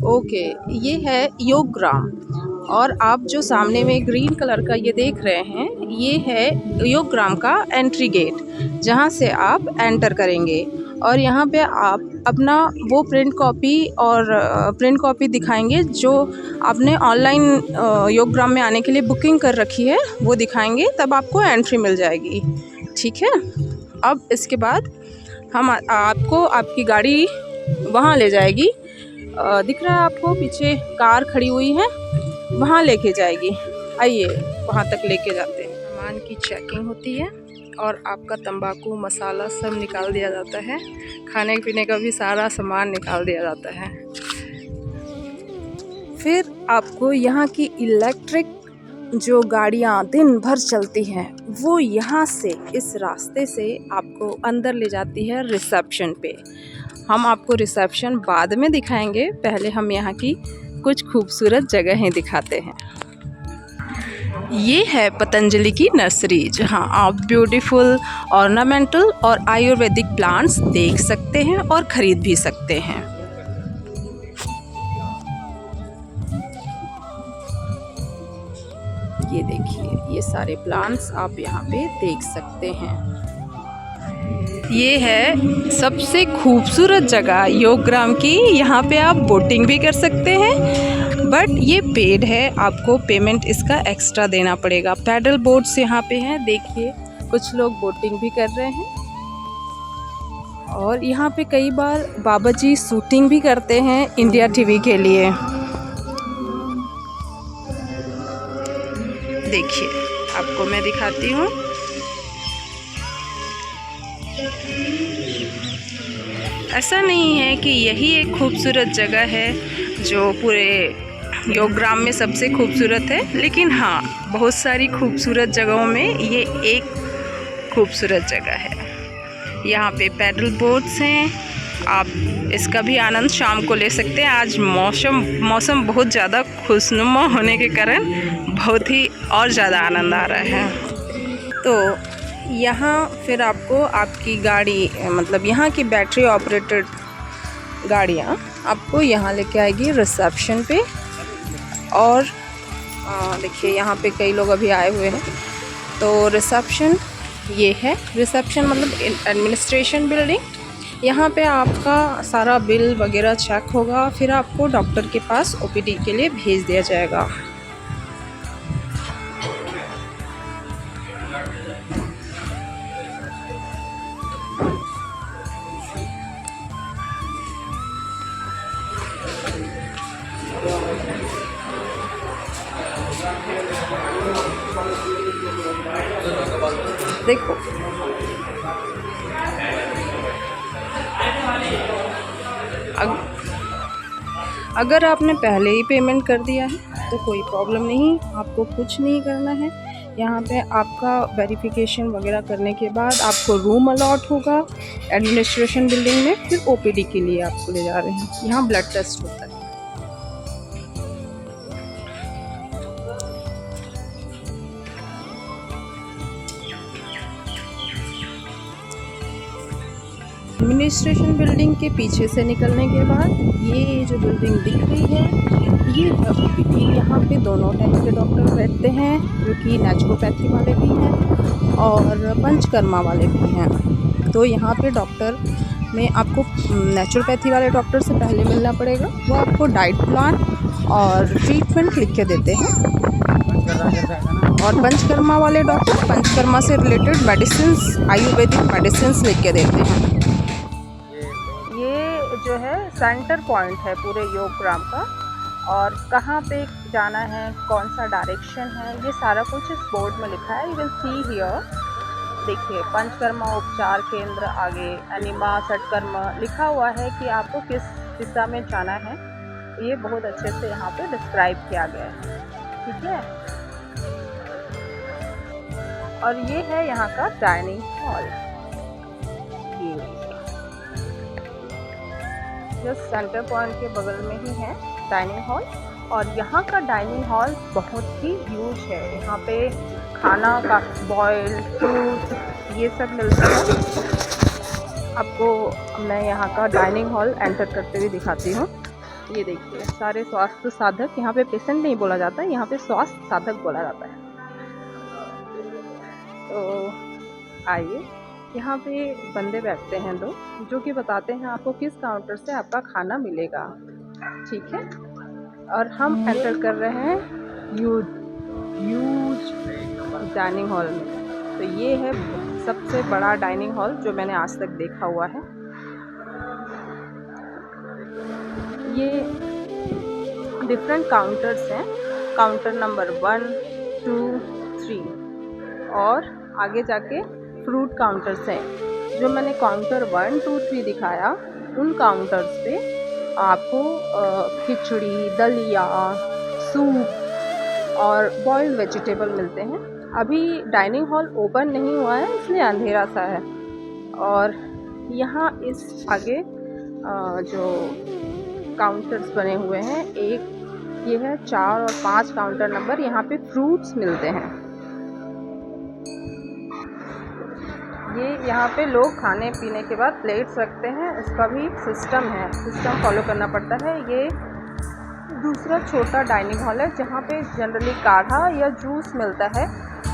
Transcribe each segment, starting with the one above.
Okay, ये है योगग्राम। और आप जो सामने में ग्रीन कलर का ये देख रहे हैं, ये है योगग्राम का एंट्री गेट, जहाँ से आप एंटर करेंगे। और यहाँ पे आप अपना वो प्रिंट कॉपी दिखाएंगे जो आपने ऑनलाइन योगग्राम में आने के लिए बुकिंग कर रखी है, वो दिखाएंगे, तब आपको एंट्री मिल जाएगी। ठीक है। अब इसके बाद हम आपको आपकी गाड़ी वहाँ ले जाएगी। दिख रहा है आपको पीछे कार खड़ी हुई है, वहाँ लेके जाएगी। आइए वहाँ तक लेके जाते हैं। सामान की चेकिंग होती है और आपका तंबाकू मसाला सब निकाल दिया जाता है। खाने पीने का भी सारा सामान निकाल दिया जाता है। फिर आपको यहाँ की इलेक्ट्रिक जो गाड़ियाँ दिन भर चलती हैं, वो यहाँ से इस रास्ते से आपको अंदर ले जाती है रिसेप्शन पे। हम आपको रिसेप्शन बाद में दिखाएंगे, पहले हम यहाँ की कुछ खूबसूरत जगहें दिखाते हैं। ये है पतंजलि की नर्सरी, जहाँ आप ब्यूटीफुल ऑर्नामेंटल और आयुर्वेदिक प्लांट्स देख सकते हैं और ख़रीद भी सकते हैं। ये देखिए, ये सारे प्लांट्स आप यहाँ पे देख सकते हैं। ये है सबसे खूबसूरत जगह योगग्राम की। यहाँ पे आप बोटिंग भी कर सकते हैं, बट ये पेड है, आपको पेमेंट इसका एक्स्ट्रा देना पड़ेगा। पैडल बोट्स यहाँ पे हैं, देखिए कुछ लोग बोटिंग भी कर रहे हैं। और यहाँ पे कई बार बाबा जी शूटिंग भी करते हैं इंडिया टीवी के लिए। देखिए आपको मैं दिखाती हूँ। ऐसा नहीं है कि यही एक खूबसूरत जगह है जो पूरे योगग्राम में सबसे खूबसूरत है, लेकिन हाँ, बहुत सारी खूबसूरत जगहों में ये एक खूबसूरत जगह है। यहाँ पे पैडल बोट्स हैं, आप इसका भी आनंद शाम को ले सकते हैं। आज मौसम बहुत ज़्यादा खुशनुमा होने के कारण बहुत ही और ज़्यादा आनंद आ रहा है। तो यहाँ फिर आपको आपकी गाड़ी, मतलब यहाँ की बैटरी ऑपरेटेड गाड़ियाँ आपको यहाँ लेके आएगी रिसेप्शन पे। और देखिए यहाँ पे कई लोग अभी आए हुए हैं। तो रिसेप्शन ये है, रिसेप्शन मतलब एडमिनिस्ट्रेशन बिल्डिंग। यहाँ पे आपका सारा बिल वगैरह चेक होगा, फिर आपको डॉक्टर के पास ओपीडी के लिए भेज दिया जाएगा। देखो अगर आपने पहले ही पेमेंट कर दिया है तो कोई प्रॉब्लम नहीं, आपको कुछ नहीं करना है। यहाँ पे आपका वेरिफिकेशन वगैरह करने के बाद आपको रूम अलॉट होगा एडमिनिस्ट्रेशन बिल्डिंग में। फिर ओपीडी के लिए आपको ले जा रहे हैं। यहाँ ब्लड टेस्ट होता है। एडमिनिस्ट्रेशन बिल्डिंग के पीछे से निकलने के बाद ये जो बिल्डिंग दिख रही है, ये ओपीडी। यहाँ पे दोनों टाइप के डॉक्टर बैठते हैं, जो कि नेचुरोपैथी वाले भी हैं और पंचकर्मा वाले भी हैं। तो यहाँ पे डॉक्टर में आपको नेचुरोपैथी वाले डॉक्टर से पहले मिलना पड़ेगा। वो आपको डाइट प्लान और ट्रीटमेंट लिख के देते हैं। और पंचकर्मा वाले डॉक्टर पंचकर्मा से रिलेटेड मेडिसिन्स, आयुर्वेदिक मेडिसिन्स लिख के देते हैं। ये जो है सेंटर पॉइंट है पूरे योगग्राम का, और कहाँ पे जाना है, कौन सा डायरेक्शन है, ये सारा कुछ इस बोर्ड में लिखा है। यू विल सी हियर, देखिए पंचकर्मा उपचार केंद्र, आगे एनिमा सटकर्म लिखा हुआ है कि आपको किस दिशा में जाना है। ये बहुत अच्छे से यहाँ पे डिस्क्राइब किया गया है। ठीक है। और ये है यहाँ का डाइनिंग हॉल। ये जस्ट सेंटर पॉइंट के बगल में ही है डाइनिंग हॉल। और यहाँ का डाइनिंग हॉल बहुत ही ह्यूज है। यहाँ पे खाना का बॉयल फ्रूट ये सब मिलता है। आपको मैं यहाँ का डाइनिंग हॉल एंटर करते हुए दिखाती हूँ। ये देखिए सारे स्वास्थ्य साधक, यहाँ पे पेशेंट नहीं बोला जाता है, यहाँ पे स्वास्थ्य साधक बोला जाता है। तो आइए, यहाँ पे बंदे बैठते हैं दो, जो कि बताते हैं आपको किस काउंटर से आपका खाना मिलेगा, ठीक है। और हम एंटर कर रहे हैं ह्यूज डाइनिंग हॉल में। तो ये है सबसे बड़ा डाइनिंग हॉल जो मैंने आज तक देखा हुआ है। ये डिफरेंट काउंटर्स हैं, काउंटर नंबर 1, 2, 3 और आगे जाके फ्रूट काउंटर्स हैं। जो मैंने काउंटर 1, 2, 3 दिखाया, उन काउंटर्स पे आपको खिचड़ी, दलिया, सूप और बॉइल्ड वेजिटेबल मिलते हैं। अभी डाइनिंग हॉल ओपन नहीं हुआ है, इसलिए अंधेरा सा है। और यहाँ इस आगे जो काउंटर्स बने हुए हैं, एक ये है 4 और 5 काउंटर नंबर, यहाँ पे फ्रूट्स मिलते हैं। ये यहाँ पे लोग खाने पीने के बाद प्लेट्स रखते हैं, इसका भी सिस्टम है, सिस्टम फॉलो करना पड़ता है। ये दूसरा छोटा डाइनिंग हॉल है, जहाँ पे जनरली काढ़ा या जूस मिलता है।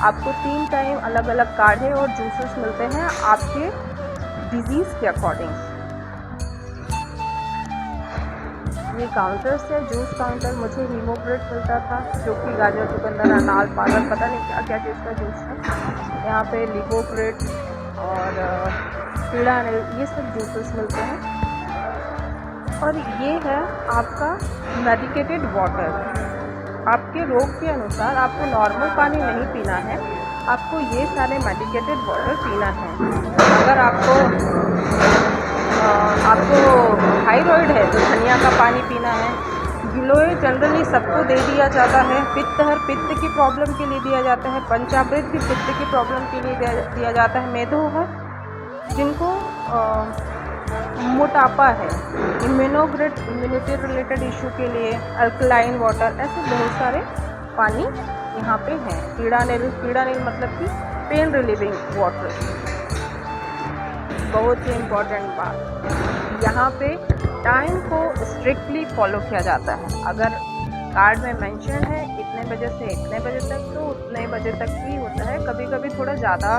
आपको 3 टाइम अलग अलग काढ़े और जूसेस मिलते हैं आपके डिजीज़ के अकॉर्डिंग। ये काउंटर्स है, जूस काउंटर, मुझे हीमोग्रेट मिलता था, जो कि गाजर, चुकंदर, अनार, पालक, पता नहीं क्या क्या चीज़ का जूस है। यहाँ पे लिवोग्रेट और कीड़ा, ये सब जूसेस मिलते हैं। और ये है आपका मेडिकेटेड वाटर। आपके रोग के अनुसार आपको नॉर्मल पानी नहीं पीना है, आपको ये सारे मेडिकेटेड वाटर पीना है। अगर आपको थायराइड है तो धनिया का पानी पीना है। गिलोय जनरली सबको दे दिया जाता है। पित्त हर पित्त की प्रॉब्लम के लिए दिया जाता है। पंचामृत भी पित्त की प्रॉब्लम के लिए दिया जाता है। मेदो है, जिनको मोटापा है, इम्यूनिटी रिलेटेड इशू के लिए अल्कलाइन वाटर, ऐसे बहुत सारे पानी यहाँ पे हैं। कीड़ा नील मतलब कि पेन रिलीविंग वाटर। बहुत ही इम्पोर्टेंट बात, यहाँ पे टाइम को स्ट्रिक्टली फॉलो किया जाता है। अगर कार्ड में मेंशन है इतने बजे से इतने बजे तक, तो उतने बजे तक ही होता है। कभी कभी थोड़ा ज़्यादा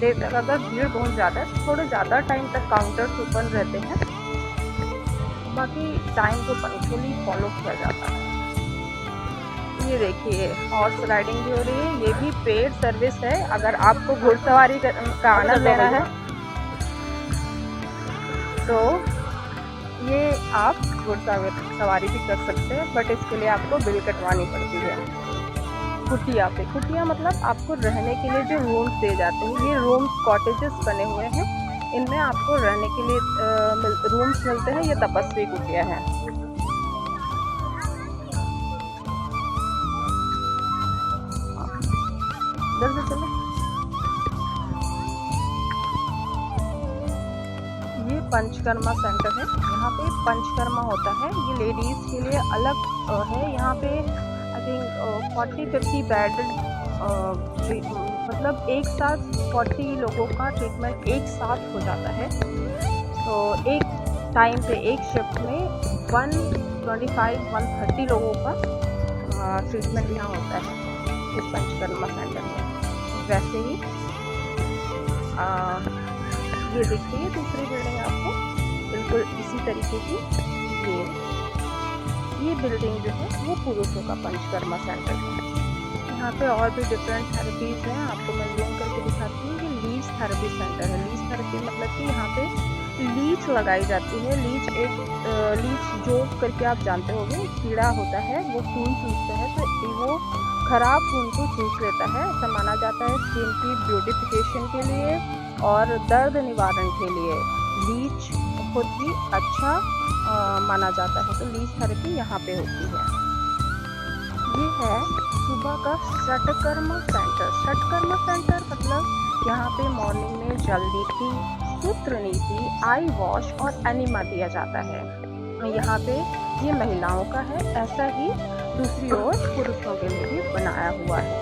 देर तक, अगर भीड़ बहुत ज़्यादा है तो थोड़ा ज़्यादा टाइम तक काउंटर्स ओपन रहते हैं। बाकी टाइम को पंक्चुअली फॉलो किया जाता है। ये देखिए हॉर्स राइडिंग भी हो रही है, ये भी पेड सर्विस है। अगर आपको घुड़सवारी का आनंद लेना है तो ये आप घुड़सवारी भी कर सकते हैं, बट इसके लिए आपको बिल कटवानी पड़ती है। कुटिया मतलब आपको रहने के लिए जो रूम्स दिए जाते हैं, ये रूम्स कॉटेजेस बने हुए हैं, इनमें आपको रहने के लिए रूम्स मिलते हैं। ये तपस्वी कुटिया है। इधर से चलो। ये पंचकर्मा सेंटर है, यहाँ पे पंचकर्मा होता है। ये लेडीज़ के लिए अलग है। यहाँ पे आई थिंक 40-50 बेड, मतलब एक साथ 40 लोगों का ट्रीटमेंट एक साथ हो जाता है। तो एक टाइम पे एक शिफ्ट में 125-130 लोगों का ट्रीटमेंट यहाँ होता है इस पंचकर्मा सेंटर में। वैसे ही ये देखिए दूसरी बिल्डिंग आपको बिल्कुल इसी तरीके की, ये बिल्डिंग जो है वो पुरुषों का पंचकर्मा सेंटर है। यहाँ पे और भी डिफरेंट थेरेपीज़ हैं, आपको मैं जूम करके दिखाती हूँ। ये लीच थेरेपी सेंटर है। लीच थेरेपी मतलब कि यहाँ पे लीच लगाई जाती है। लीच जो करके आप जानते होंगे, कीड़ा होता है, वो खून चूसता है, तो वो खराब खून को चूस लेता है। ऐसा माना जाता है स्किन की ब्यूटिफिकेशन के लिए और दर्द निवारण के लिए लीच बहुत ही अच्छा माना जाता है। तो लीच थेरेपी यहाँ पे होती है। ये है सुबह का षटकर्मा सेंटर। षटकर्मा सेंटर मतलब यहाँ पे मॉर्निंग में जल नीति, सूत्र नीति, आई वॉश और एनिमा दिया जाता है। यहाँ पे ये महिलाओं का है, ऐसा ही दूसरी ओर पुरुषों के लिए भी बनाया हुआ है।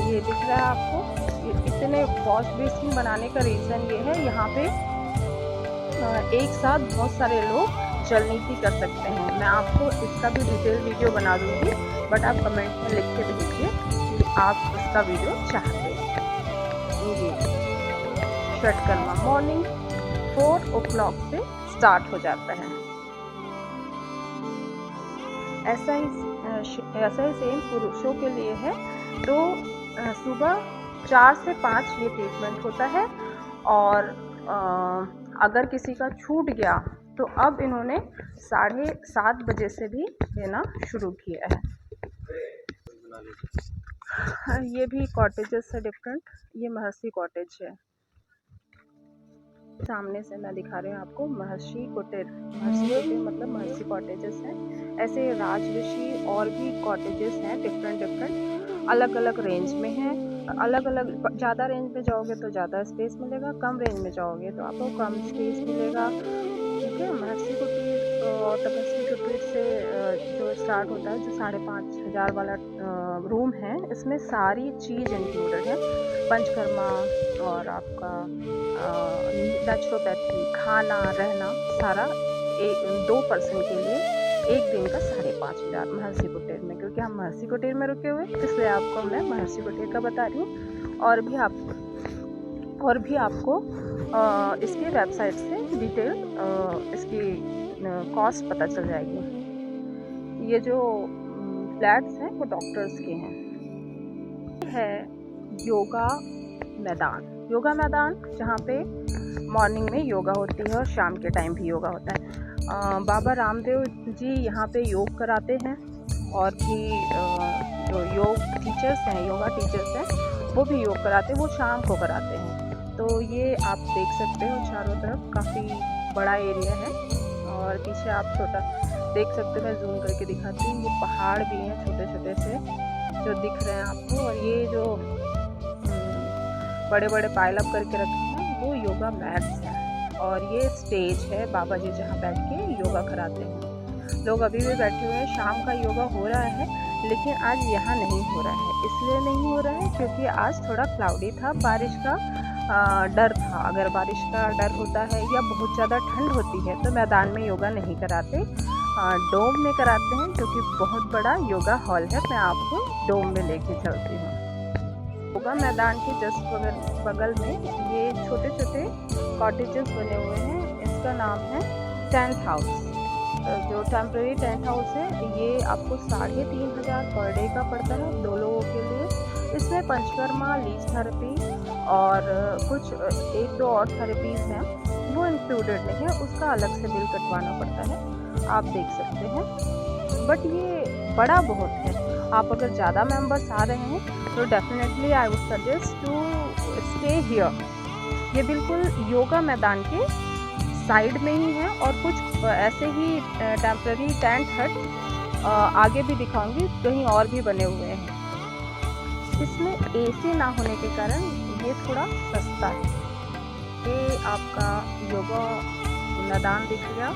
ये दिख रहा है आपको। ये इतने वॉश बेसिन बनाने का रीज़न ये है, यहाँ पे एक साथ बहुत सारे लोग जल नीति कर सकते हैं। मैं आपको इसका भी डिटेल वीडियो बना दूँगी, बट आप कमेंट में लिख के भेजिए कि आप इसका वीडियो चाहते हैं। ये षटकर्मा मॉर्निंग 4 o'clock से स्टार्ट हो जाता है। ऐसा ही सेम पुरुषों के लिए है। तो सुबह 4 से 5 ये ट्रीटमेंट होता है, और अगर किसी का छूट गया तो अब इन्होंने 7:30 बजे से भी देना शुरू किया है। ये भी कॉटेजेस है डिफरेंट। ये महर्षि कॉटेज है, सामने से मैं दिखा रही हूँ आपको। महर्षि कुटीर मतलब महर्षि कॉटेजेस हैं। ऐसे राजऋषि और भी कॉटेजेस हैं, डिफरेंट अलग अलग रेंज में हैं। अलग अलग, ज़्यादा रेंज में जाओगे तो ज़्यादा स्पेस मिलेगा, कम रेंज में जाओगे तो आपको कम स्पेस मिलेगा। ठीक है। महर्षि कुटीर और तपस्वी कुटीर से जो स्टार्ट होता है, जो 5,500 वाला रूम है, इसमें सारी चीज़ इंक्लूडेड है। पंचकर्मा और आपका नेचुरोपैथी, खाना, रहना, सारा 2 पर्सन के लिए एक दिन का 5,500 महर्षि कुटीर में। क्योंकि हम महर्षि कुटीर में रुके हुए, इसलिए आपको मैं महर्षि कुटीर का बता रही हूँ। और भी आपको इसके वेबसाइट से डिटेल इसकी कॉस्ट पता चल जाएगी। ये जो फ्लैट्स हैं वो डॉक्टर्स के हैं। है योगा मैदान जहाँ पे मॉर्निंग में योगा होती है और शाम के टाइम भी योगा होता है। बाबा रामदेव जी यहाँ पे योग कराते हैं, और भी जो योगा टीचर्स हैं वो भी योग कराते हैं, वो शाम को कराते हैं। तो ये आप देख सकते हो चारों तरफ काफ़ी बड़ा एरिया है, और पीछे आप छोटा देख सकते हो। मैं जूम करके दिखाती हूँ। ये पहाड़ भी हैं छोटे छोटे से जो दिख रहे हैं आपको, और ये जो बड़े बड़े पाइल अप करके रखे हैं वो योगा मैट्स हैं। और ये स्टेज है बाबा जी जहाँ बैठ के योगा कराते हैं। लोग अभी भी बैठे हुए हैं। शाम का योगा हो रहा है, लेकिन आज यहाँ नहीं हो रहा है। इसलिए नहीं हो रहा है क्योंकि आज थोड़ा क्लाउडी था, बारिश का डर था। अगर बारिश का डर होता है या बहुत ज़्यादा ठंड होती है तो मैदान में योगा नहीं कराते, डोम में कराते हैं, जो कि बहुत बड़ा योगा हॉल है। मैं आपको डोम में लेके चलती हूँ। योगा मैदान के जस्ट बगल में ये छोटे छोटे कॉटेजेस बने हुए हैं। इसका नाम है टेंट हाउस। जो टेम्प्रेरी टेंट हाउस है, ये आपको 3,500 पर डे का पड़ता है 2 लोगों के लिए। इसमें पंचकर्मा, लीच थेरेपी और कुछ 1-2 और थेरेपीज़ हैं, वो इंक्लूडेड नहीं है, उसका अलग से बिल कटवाना पड़ता है। आप देख सकते हैं, बट ये बड़ा बहुत है। आप अगर ज़्यादा मेंबर्स आ रहे हैं तो definitely I would suggest to stay here. ये बिल्कुल योगा मैदान के साइड में ही है, और कुछ ऐसे ही टेम्प्रेरी टेंट हट आगे भी दिखाऊंगी, कहीं और भी बने हुए हैं। इसमें एसी ना होने के कारण ये थोड़ा सस्ता है। ये आपका योगा मैदान दिख गया।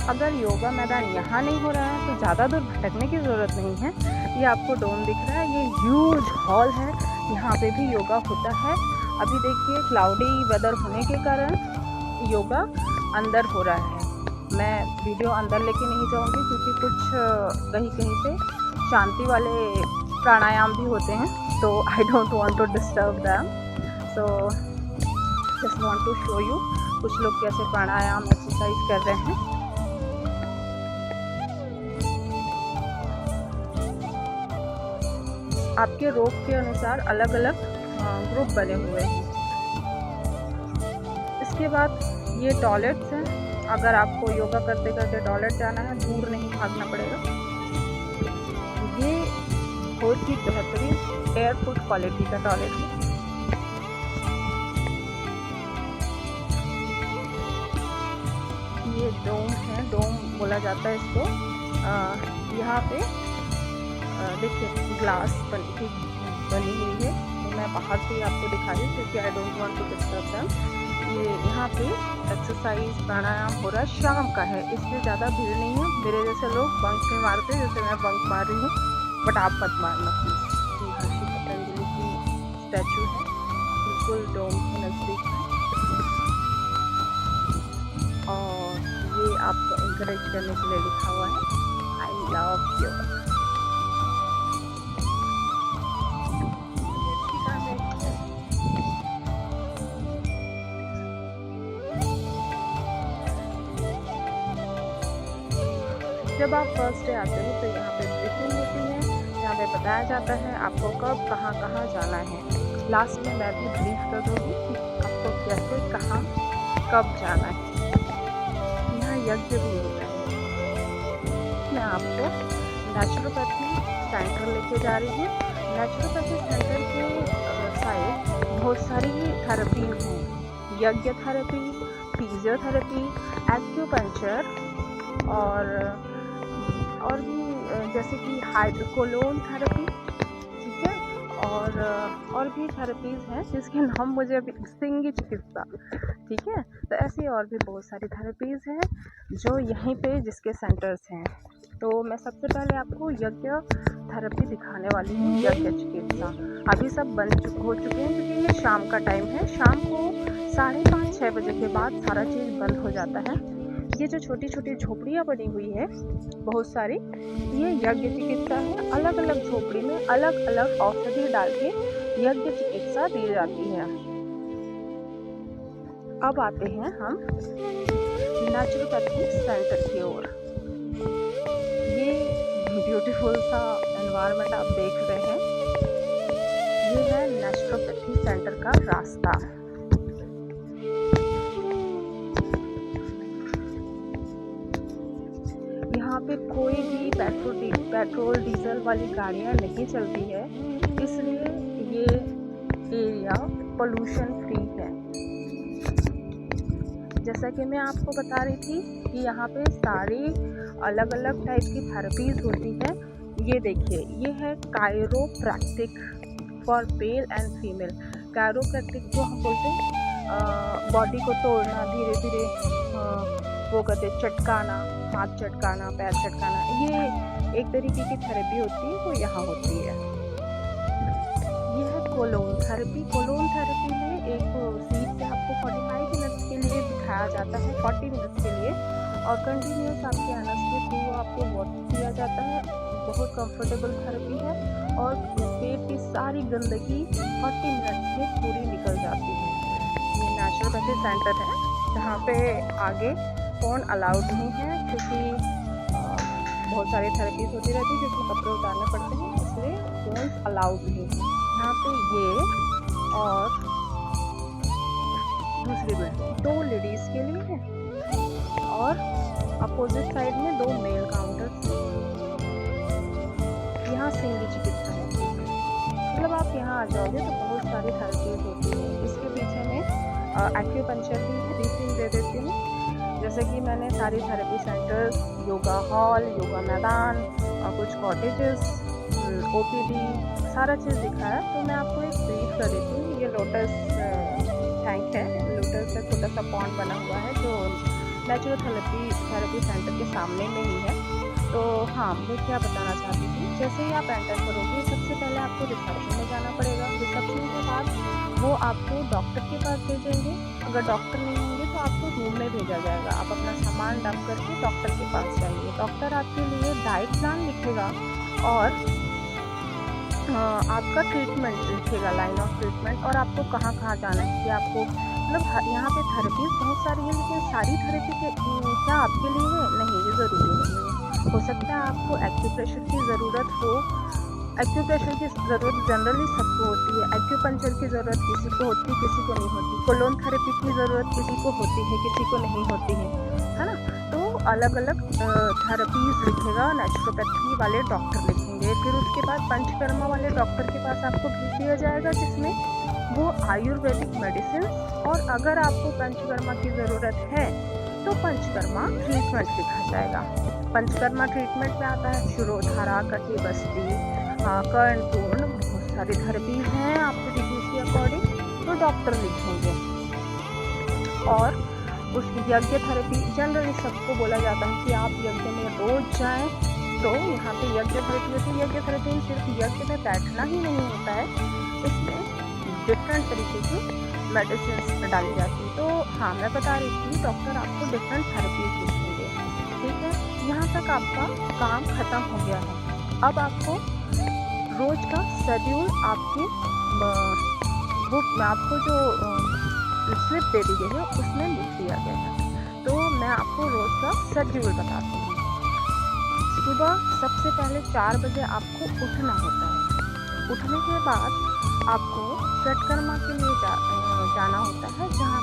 अगर योगा मैदान यहाँ नहीं हो रहा है तो ज़्यादा दूर भटकने की ज़रूरत नहीं है। ये आपको डोम दिख रहा है, ये ह्यूज हॉल है, यहाँ पे भी योगा होता है। अभी देखिए क्लाउडी वेदर होने के कारण योगा अंदर हो रहा है। मैं वीडियो अंदर लेके नहीं जाऊँगी क्योंकि कुछ कहीं पे शांति वाले प्राणायाम भी होते हैं, तो I don't want to disturb them, so just want to show you कुछ लोग कैसे प्राणायाम एक्सरसाइज कर रहे हैं। आपके रोग के अनुसार अलग अलग ग्रुप बने हुए हैं। इसके बाद ये टॉयलेट्स हैं। अगर आपको योगा करते करते टॉयलेट जाना है, दूर नहीं भागना पड़ेगा। ये बहुत ही बेहतरीन एयरफुट क्वालिटी का टॉयलेट है। ये डोम है, डोम बोला जाता है इसको। यहाँ पे देखिए ग्लास बनी हुई है, तो मैं बाहर से ही आपको दिखा रही हूँ क्योंकि I don't want to disturb them. ये यहाँ पे एक्सरसाइज प्राणायाम हो रहा है, शाम का है इसलिए ज़्यादा भीड़ नहीं है। मेरे जैसे लोग बंक नहीं मारते, जैसे मैं बंक मार रही हूँ, बट आप मत मारना प्लीज़। महर्षि पतंजलि की स्टैचू है, बिल्कुल डोम के नज़दीक है। और ये आपको इंकरेज करने के लिए लिखा हुआ है, आई लव योगा। जब आप फर्स्ट डे आते हो तो यहाँ पे ब्रीफिंग होती है, यहाँ पे बताया जाता है आपको कब कहाँ कहाँ जाना है। लास्ट में मैं भी ब्रीफ कर दूँगी कि आपको कैसे कहाँ कब जाना है। यहाँ यज्ञ भी होता है। मैं आपको नेचुरोपैथी सेंटर लेके जा रही हूँ। नेचुरोपैथी सेंटर के साइड बहुत सारी थेरेपीज हैं, यज्ञ थेरेपी, फिजियोथेरेपी, एक्यूपंक्चर और भी जैसे कि हाइड्रोकोलोन थेरेपी, ठीक है, और भी थेरेपीज़ हैं जिसके नाम मुझे अभी, सिंगी चिकित्सा, ठीक है। तो ऐसी और भी बहुत सारी थेरेपीज़ हैं जो यहीं पे जिसके सेंटर्स हैं। तो मैं सबसे पहले आपको यज्ञ थेरेपी दिखाने वाली हूँ, यज्ञ चिकित्सा। अभी सब हो चुके हैं क्योंकि ये शाम का टाइम है। शाम को 5:30-6 बजे के बाद सारा चीज़ बंद हो जाता है। ये जो छोटी छोटी झोपड़ियाँ बनी हुई है बहुत सारी, ये यज्ञ चिकित्सा है। अलग अलग झोपड़ी में अलग अलग औषधि डाल के यज्ञ चिकित्सा दी जाती है। अब आते हैं हम नेचुरोपैथी सेंटर की ओर। ये ब्यूटीफुल सा एनवायरनमेंट आप देख रहे हैं, ये है नेचुरोपैथी सेंटर का रास्ता। यहाँ पे कोई भी पेट्रोल डीजल वाली गाड़ियाँ नहीं चलती है, इसलिए ये एरिया पोल्यूशन फ्री है। जैसा कि मैं आपको बता रही थी कि यहाँ पे सारी अलग अलग टाइप की थेरेपीज होती है। ये देखिए, ये है chiropractic for male and female. Chiropractic जो हम बोलते हैं बॉडी को तोड़ना, धीरे धीरे वो कहते हैं चटकाना, हाथ चटकाना, पैर चटकाना, ये एक तरीके की थेरेपी होती है, वो यहाँ होती है। यह है कोलोन थेरेपी। कोलोन थेरेपी में एक सीट पे आपको 45 मिनट्स के लिए बिठाया जाता है, 40 मिनट्स के लिए, और कंटिन्यूस आपके एनस के थ्रू आपको वाटर दिया जाता है। बहुत कंफर्टेबल थेरेपी है और पेट की सारी गंदगी 40 मिनट्स में पूरी निकल जाती है। ये नेचुरोपैथी सेंटर है जहाँ पे आगे फ़ोन अलाउड नहीं है, क्योंकि बहुत सारी थेरेपीज होती रहती है जिसमें कपड़े उतारने पड़ते हैं, इसलिए फ़ोन अलाउड नहीं है। यहाँ पे ये और दूसरी बिल्डिंग 2 लेडीज़ के लिए है और अपोजिट साइड में 2 मेल काउंटर्स हैं। यहाँ सिंगी चिकित्सा है, मतलब आप यहाँ आ जाओगे तो बहुत सारी थेरेपीज होती है। इसके पीछे में एक्यूपंक्चर भी है, ब्रीफिंग दे देती हूँ। जैसे कि मैंने सारी therapy centres, yoga hall, yoga मैदान और कुछ कॉटेजेस, OPD, सारा चीज़ दिखाया। तो मैं आपको एक ब्रीफ कर देती हूँ। ये लोटस टैंक है, लोटस का छोटा सा पॉन्ड बना हुआ है जो नेचुरोपैथी थेरेपी सेंटर के सामने में ही है। तो हाँ, मैं क्या बताना चाहती थी, जैसे ही आप एंटर करोगे सबसे पहले आपको रिसेप्शन में जाना पड़ेगा। रिसेप्शन के बाद वो आपको डॉक्टर के पास भेजेंगे। अगर डॉक्टर नहीं होंगे तो आपको रूम में भेजा जाएगा। आप अपना सामान डंप करके डॉक्टर के पास जाइए। डॉक्टर आपके लिए डाइट प्लान लिखेगा और आपका ट्रीटमेंट लिखेगा, लाइन ऑफ ट्रीटमेंट, और आपको कहाँ कहाँ जाना है। कि आपको मतलब यहाँ पे थेरेपीज बहुत सारी है, लेकिन सारी थेरेपी के क्या आपके लिए है? नहीं, ये ज़रूरी नहीं है। हो सकता है आपको एक्यूप्रेशर की ज़रूरत हो। एक्यूप्रेशर की ज़रूरत जनरली सबको होती है। एक्यूपंक्चर की ज़रूरत किसी को होती है, किसी को नहीं होती। कोलोन थेरेपी की ज़रूरत किसी को होती है, किसी को नहीं होती है ना। तो अलग अलग थेरेपीज लिखेगा नेचुरोपैथी वाले डॉक्टर लिखेंगे। फिर उसके बाद पंचकर्मा वाले डॉक्टर के पास आपको भेज दिया जाएगा, जिसमें वो आयुर्वेदिक मेडिसिन, और अगर आपको पंचकर्मा की ज़रूरत है तो पंचकर्मा ट्रीटमेंट लिखा जाएगा। पंचकर्मा ट्रीटमेंट में आता है शिरोधारा, कटिबस्ती, कर्णपूर्ण, बहुत सारी थेरेपीज हैं आपके डिजीज के अकॉर्डिंग, तो डॉक्टर लिखेंगे। और उस यज्ञ थेरेपी जनरली सबको बोला जाता है कि आप यज्ञ में रोज जाएं। तो यहाँ पे यज्ञ थेरेपी होती है। यज्ञ थेरेपी में सिर्फ यज्ञ में बैठना ही नहीं होता है, इसमें डिफरेंट तरीके की मेडिसिन डाली जाती है। तो हाँ, मैं बता रही थी डॉक्टर आपको डिफरेंट थेरेपीज लिखेंगे। है, यहाँ तक आपका काम ख़त्म हो गया है। अब आपको रोज़ का शेड्यूल आपके बुक में आपको जो स्लिप दे दी गई है उसमें लिख दिया गया है। तो मैं आपको रोज़ का शेड्यूल बताती हूँ। सुबह सबसे पहले 4 बजे आपको उठना होता है। उठने के बाद आपको सटकर्मा के लिए जाना होता है, जहाँ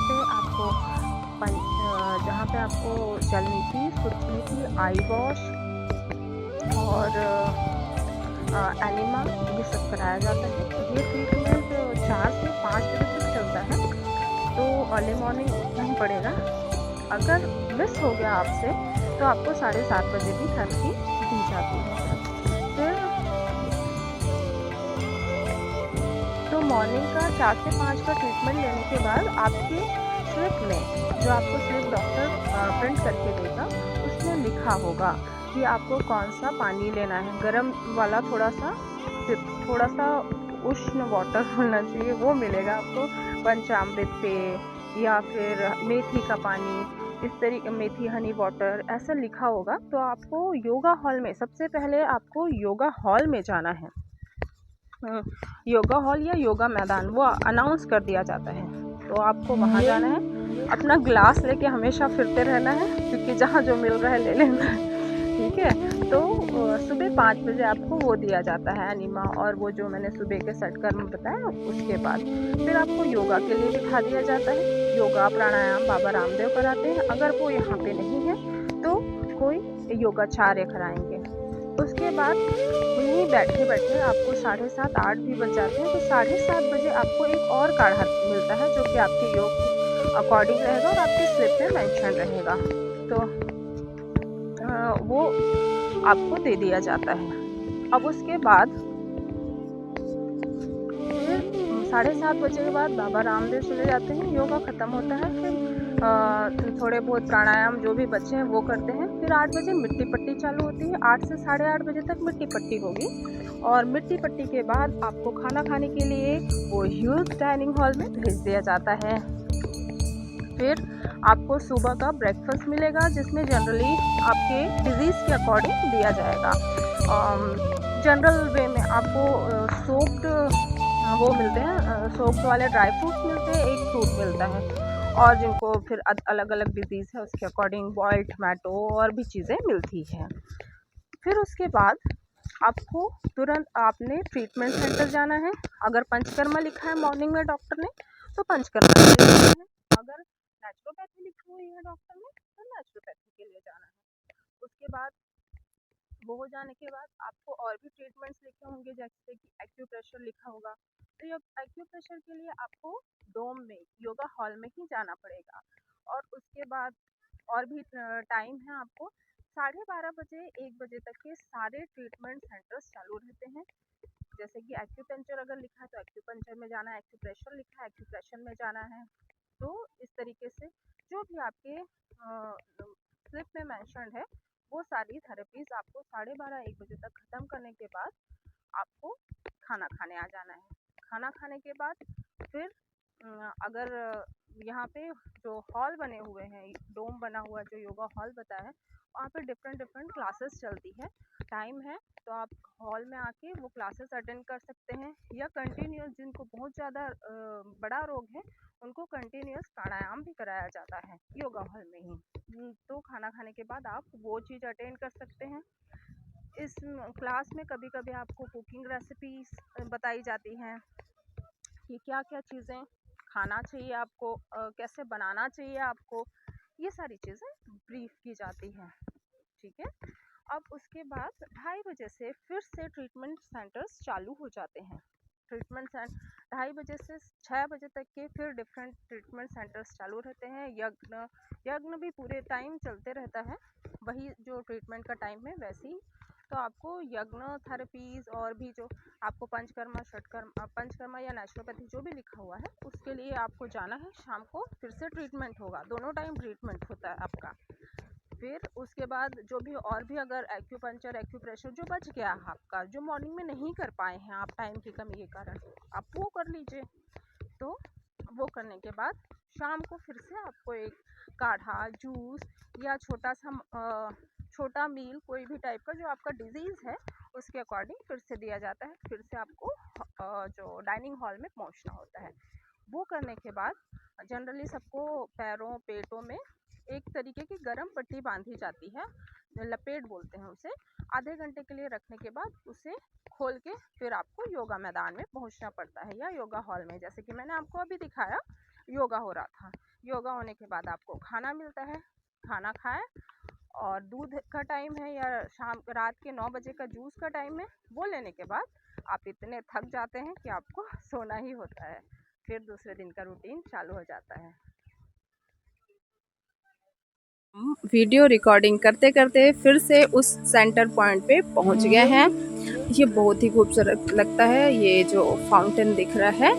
पे आपको जलनीति, सुतनीति, आई वॉश और एनिमा ये सब कराया जाता है। ये ट्रीटमेंट 4 से 5 बजे तक चलता है, तो अर्ली मॉर्निंग उठना ही पड़ेगा। अगर मिस हो गया आपसे तो आपको 7:30 बजे भी थेरेपी दी जाती है। फिर तो मॉर्निंग का 4 से 5 का ट्रीटमेंट लेने के बाद आपके स्लिप में, जो आपको स्लिप डॉक्टर प्रिंट करके देगा, उसमें लिखा होगा कि आपको कौन सा पानी लेना है। गर्म वाला थोड़ा सा उष्ण वाटर होना चाहिए, वो मिलेगा आपको। पंचामृत पेय या फिर मेथी का पानी, इस तरीके मेथी हनी वाटर ऐसा लिखा होगा। तो आपको योगा हॉल में, सबसे पहले आपको योगा हॉल में जाना है। योगा हॉल या योगा मैदान वो अनाउंस कर दिया जाता है, तो आपको वहाँ जाना है। अपना ग्लास लेके हमेशा फिरते रहना है, क्योंकि जहाँ जो मिल रहा है ले लेना है, ठीक है। तो सुबह 5 बजे आपको वो दिया जाता है एनिमा, और वो जो मैंने सुबह के सटकर्म बताया, उसके बाद फिर आपको योगा के लिए बिठा दिया जाता है। योगा प्राणायाम बाबा रामदेव कराते हैं। अगर वो यहाँ पे नहीं है तो कोई योगाचार्य कराएंगे। उसके बाद वहीं बैठे बैठे आपको 7:30 8 भी बज जाते हैं, तो 7:30 बजे आपको एक और काढ़ा मिलता है, जो कि आपके योग के अकॉर्डिंग रहेगा और आपके स्लिप में मेंशन रहेगा। तो वो आपको दे दिया जाता है। अब उसके बाद फिर 7:30 बजे के बाद बाबा रामदेव चले जाते हैं, योगा ख़त्म होता है। फिर थोड़े बहुत प्राणायाम जो भी बचे हैं वो करते हैं। फिर 8 बजे मिट्टी पट्टी चालू होती है। 8 से 8:30 बजे तक मिट्टी पट्टी होगी, और मिट्टी पट्टी के बाद आपको खाना खाने के लिए वो ह्यूज डाइनिंग हॉल में भेज दिया जाता है। फिर आपको सुबह का ब्रेकफास्ट मिलेगा, जिसमें जनरली आपके डिजीज़ के अकॉर्डिंग दिया जाएगा। जनरल वे में आपको सोप्ड वो मिलते हैं, सोप्ड वाले ड्राई फ्रूट्स मिलते हैं, एक फ्रूट मिलता है, और जिनको फिर अलग अलग डिजीज़ है उसके अकॉर्डिंग बॉइल्ड टमाटो और भी चीज़ें मिलती हैं। फिर उसके बाद आपको तुरंत आपने ट्रीटमेंट सेंटर जाना है। अगर पंचकर्मा लिखा है मॉर्निंग में डॉक्टर ने, तो पंचकर्मा के लिए जाना है। अगर नेचुरोपैथी लिखी हुई है डॉक्टर ने, तो नेचुरोपैथी के लिए जाना है। उसके बाद वो हो जाने के बाद आपको और भी ट्रीटमेंट्स लिखे होंगे, जैसे कि एक्यूप्रेशर लिखा होगा। तो एक्यूप्रेशर के लिए आपको डोम में, योगा हॉल में ही जाना पड़ेगा। और उसके बाद और भी टाइम है आपको। 12:30 बजे 1 बजे तक के सारे ट्रीटमेंट सेंटर्स चालू रहते हैं। जैसे कि एक्यूपंक्चर अगर लिखा है तो एक्यूपंक्चर में जाना है, एक्यूप्रेशर लिखा है एक्यूप्रेशर में जाना है। तो इस तरीके से जो भी आपके स्लिप में मैंशनड है, वो सारी थेरेपीज आपको 12:30 1 बजे तक ख़त्म करने के बाद आपको खाना खाने आ जाना है। खाना खाने के बाद फिर अगर यहाँ पे जो हॉल बने हुए हैं, डोम बना हुआ जो योगा हॉल बताया है, वहाँ पे डिफरेंट क्लासेस चलती है। टाइम है तो आप हॉल में आके वो क्लासेस अटेंड कर सकते हैं, या कंटिन्यूस, जिनको बहुत ज़्यादा बड़ा रोग है उनको कंटिन्यूस प्राणायाम भी कराया जाता है योगा हॉल में ही। तो खाना खाने के बाद आप वो चीज़ अटेंड कर सकते हैं। इस क्लास में कभी कभी आपको कुकिंग रेसिपीज बताई जाती हैं कि क्या क्या चीज़ें खाना चाहिए आपको, कैसे बनाना चाहिए आपको, ये सारी चीज़ें ब्रीफ की जाती हैं, ठीक है। अब उसके बाद 2:30 बजे से फिर से ट्रीटमेंट सेंटर्स चालू हो जाते हैं। ट्रीटमेंट 2:30 बजे से 6 बजे तक के फिर डिफरेंट ट्रीटमेंट सेंटर्स चालू रहते हैं। यज्ञ भी पूरे टाइम चलते रहता है, वही जो ट्रीटमेंट का टाइम है वैसे ही। तो आपको यज्ञ थेरेपीज़ और भी जो आपको पंचकर्मा या नेचुरोपैथी जो भी लिखा हुआ है उसके लिए आपको जाना है। शाम को फिर से ट्रीटमेंट होगा, दोनों टाइम ट्रीटमेंट होता है आपका। फिर उसके बाद जो भी और भी अगर एक्यूपंक्चर एक्यूप्रेशर जो बच गया आपका, जो मॉर्निंग में नहीं कर पाए हैं आप टाइम की कमी के कारण, आप वो कर लीजिए। तो वो करने के बाद शाम को फिर से आपको एक काढ़ा, जूस या छोटा मील कोई भी टाइप का जो आपका डिजीज़ है उसके अकॉर्डिंग फिर से दिया जाता है। फिर से आपको जो डाइनिंग हॉल में पहुंचना होता है। वो करने के बाद जनरली सबको पैरों पेटों में एक तरीके की गर्म पट्टी बांधी जाती है, लपेट बोलते हैं उसे। आधे घंटे के लिए रखने के बाद उसे खोल के फिर आपको योगा मैदान में पहुंचना पड़ता है या योगा हॉल में। जैसे कि मैंने आपको अभी दिखाया, योगा हो रहा था। योगा होने के बाद आपको खाना मिलता है, खाना खाएं और दूध का टाइम है या शाम रात के 9 बजे का जूस का टाइम है, वो लेने के बाद आप इतने थक जाते हैं कि आपको सोना ही होता है। फिर दूसरे दिन का रूटीन चालू हो जाता है। हम वीडियो रिकॉर्डिंग करते करते फिर से उस सेंटर पॉइंट पे पहुंच गए हैं। ये बहुत ही खूबसूरत लगता है। ये जो फाउंटेन दिख रहा है,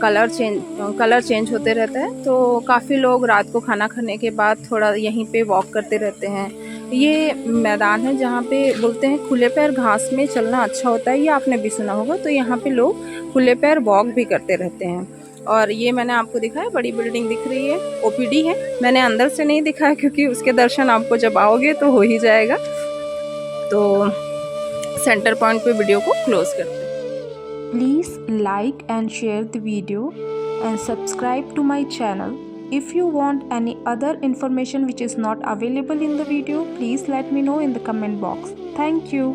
कलर चेंज होते रहता है। तो काफ़ी लोग रात को खाना खाने के बाद थोड़ा यहीं पे वॉक करते रहते हैं। ये मैदान है जहाँ पे बोलते हैं खुले पैर घास में चलना अच्छा होता है, ये आपने भी सुना होगा। तो यहाँ पे लोग खुले पैर वॉक भी करते रहते हैं। और ये मैंने आपको दिखाया, बड़ी बिल्डिंग दिख रही है, ओपीडी है। मैंने अंदर से नहीं दिखाया क्योंकि उसके दर्शन आपको जब आओगे तो हो ही जाएगा। तो सेंटर पॉइंट पे वीडियो को क्लोज करते हैं। Please like and share the video and subscribe to my channel. If you want any other information which is not available in the video, please let me know in the comment box. Thank you.